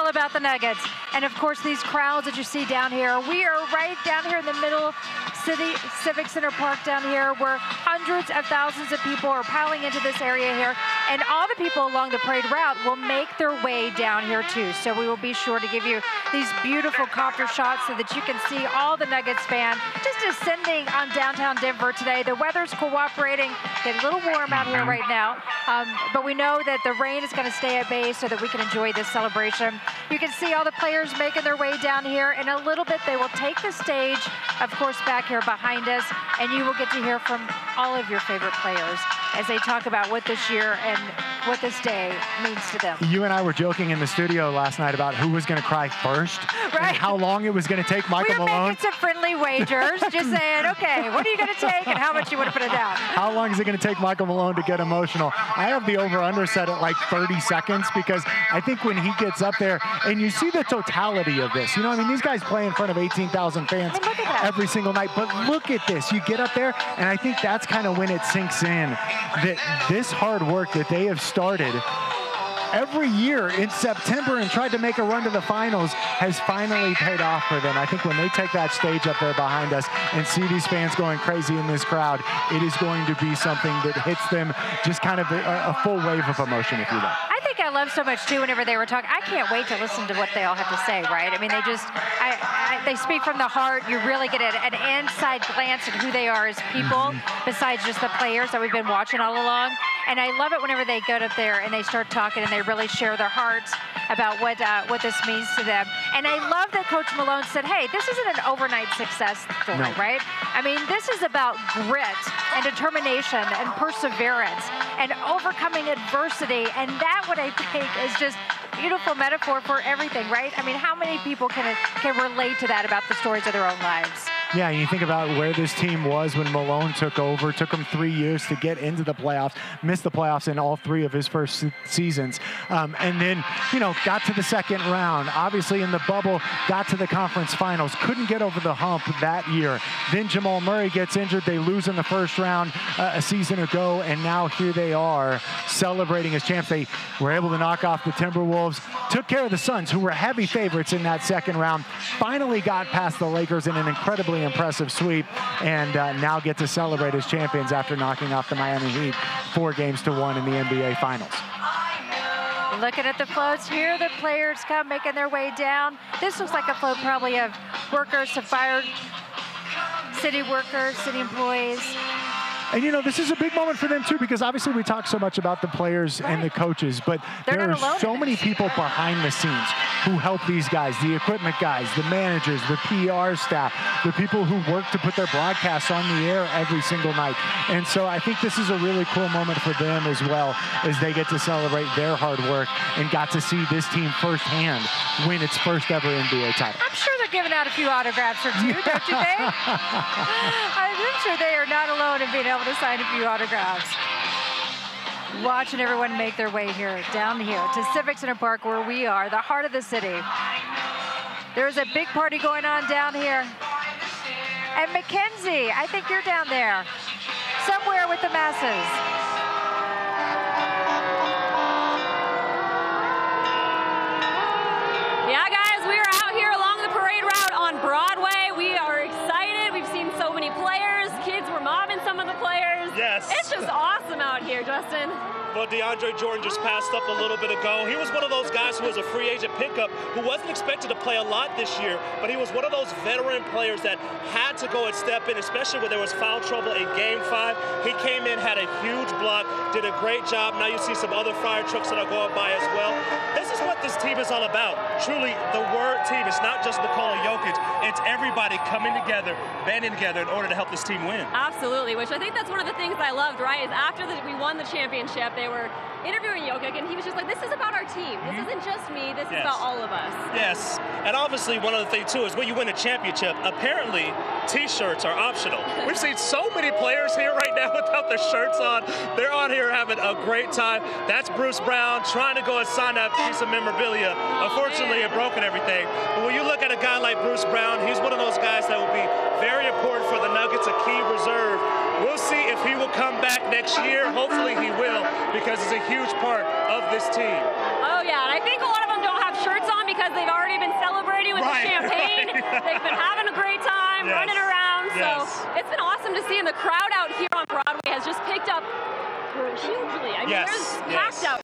about the Nuggets. And of course, these crowds that you see down here, we are right down here in the middle Civic Center Park down here, where hundreds of thousands of people are piling into this area here. And all the people along the parade route will make their way down here too. So we will be sure to give you these beautiful copter shots so that you can see all the Nuggets fans just descending on downtown Denver today. The weather's cooperating, getting a little warm out here right now. But we know that the rain is going to stay at bay so that we can enjoy this celebration. You can see all the players making their way down here. In a little bit, they will take the stage, of course, back here behind us, and you will get to hear from all of your favorite players as they talk about what this year and what this day means to them. You and I were joking in the studio last night about who was going to cry first, right? And how long it was going to take Michael Malone. We were making some friendly wagers, just saying, okay, what are you going to take and how much you want to put it down? How long is it going to take Michael Malone to get emotional? I have the over-under set at like 30 seconds because I think when he gets up there, and you see the totality of this, you know, I mean, these guys play in front of 18,000 fans every single night, but look at this. You get up there, and I think that's kind of when it sinks in that this hard work that they have started every year in September and tried to make a run to the finals has finally paid off for them. I think when they take that stage up there behind us and see these fans going crazy in this crowd, it is going to be something that hits them just kind of a full wave of emotion, if you will. I think I love so much too whenever they were talking. I can't wait to listen to what they all have to say, right? I mean, they just, they speak from the heart. You really get an inside glance at who they are as people, besides just the players that we've been watching all along. And I love it whenever they go up there and they start talking and they really share their hearts about what this means to them. And I love that Coach Malone said, hey, this isn't an overnight success story, right? I mean, this is about grit and determination and perseverance and overcoming adversity. And that, what I think, is just beautiful metaphor for everything, right? I mean, how many people can relate to that about the stories of their own lives? Yeah, you think about where this team was when Malone took over. It took him 3 years to get into the playoffs, missed the playoffs in all 3 of his first seasons. And then, you know, got to the second round. Obviously in the bubble, got to the conference finals. Couldn't get over the hump that year. Then Jamal Murray gets injured. They lose in the first round a season ago. And now here they are celebrating as champs. They were able to knock off the Timberwolves, took care of the Suns, who were heavy favorites in that second round, finally got past the Lakers in an incredibly impressive sweep, and now get to celebrate as champions after knocking off the Miami Heat 4-1 in the NBA Finals. Looking at the floats here, the players come making their way down. This looks like a float probably of workers, of fire, city workers, city employees. And, you know, this is a big moment for them, too, because obviously we talk so much about the players and the coaches, but there are so many people behind the scenes who help these guys, the equipment guys, the managers, the PR staff, the people who work to put their broadcasts on the air every single night. And so I think this is a really cool moment for them as well, as they get to celebrate their hard work and got to see this team firsthand win its first ever NBA title. I'm sure they're giving out a few autographs or two, don't you think? I'm sure they are not alone in being able to sign a few autographs. Watching everyone make their way here, down here to Civic Center Park, where we are, the heart of the city. There's a big party going on down here. And Mackenzie, I think you're down there, somewhere with the masses. Yeah, guys, we are out here along the parade route on Broadway. We are excited. We've seen so many players. Kids were mobbing some of the players. Yes. It's just awesome out here, Justin. Well, DeAndre Jordan just passed up a little bit ago. He was one of those guys who was a free agent pickup who wasn't expected to play a lot this year, but he was one of those veteran players that had to go and step in, especially when there was foul trouble in Game 5. He came in, had a huge block, did a great job. Now you see some other fire trucks that are going by as well. This is what this team is all about. Truly, the word team. It's not just Nikola Jokic. It's everybody coming together, banding together in order to help this team win. Absolutely, which I think that's one of the things I loved, right, is after we won the championship, they were interviewing Jokic, and he was just like, this is about our team. This isn't just me. This is about all of us. Yes, and obviously one other thing, too, is when you win a championship, apparently T-shirts are optional. We've seen so many players here right now without their shirts on. They're on here having a great time. That's Bruce Brown trying to go and sign that piece of memorabilia. Unfortunately, it broke and everything. But when you look at a guy like Bruce Brown, he's one of those guys that will be very important for the Nuggets, a key reserve. We'll see if he will come back next year. Hopefully he will, because he's a huge part of this team. Oh, yeah, and I think a lot of them don't have shirts on because They've been having a great time, running around. So it's been awesome to see. And the crowd out here on Broadway has just picked up hugely. I mean, there's packed out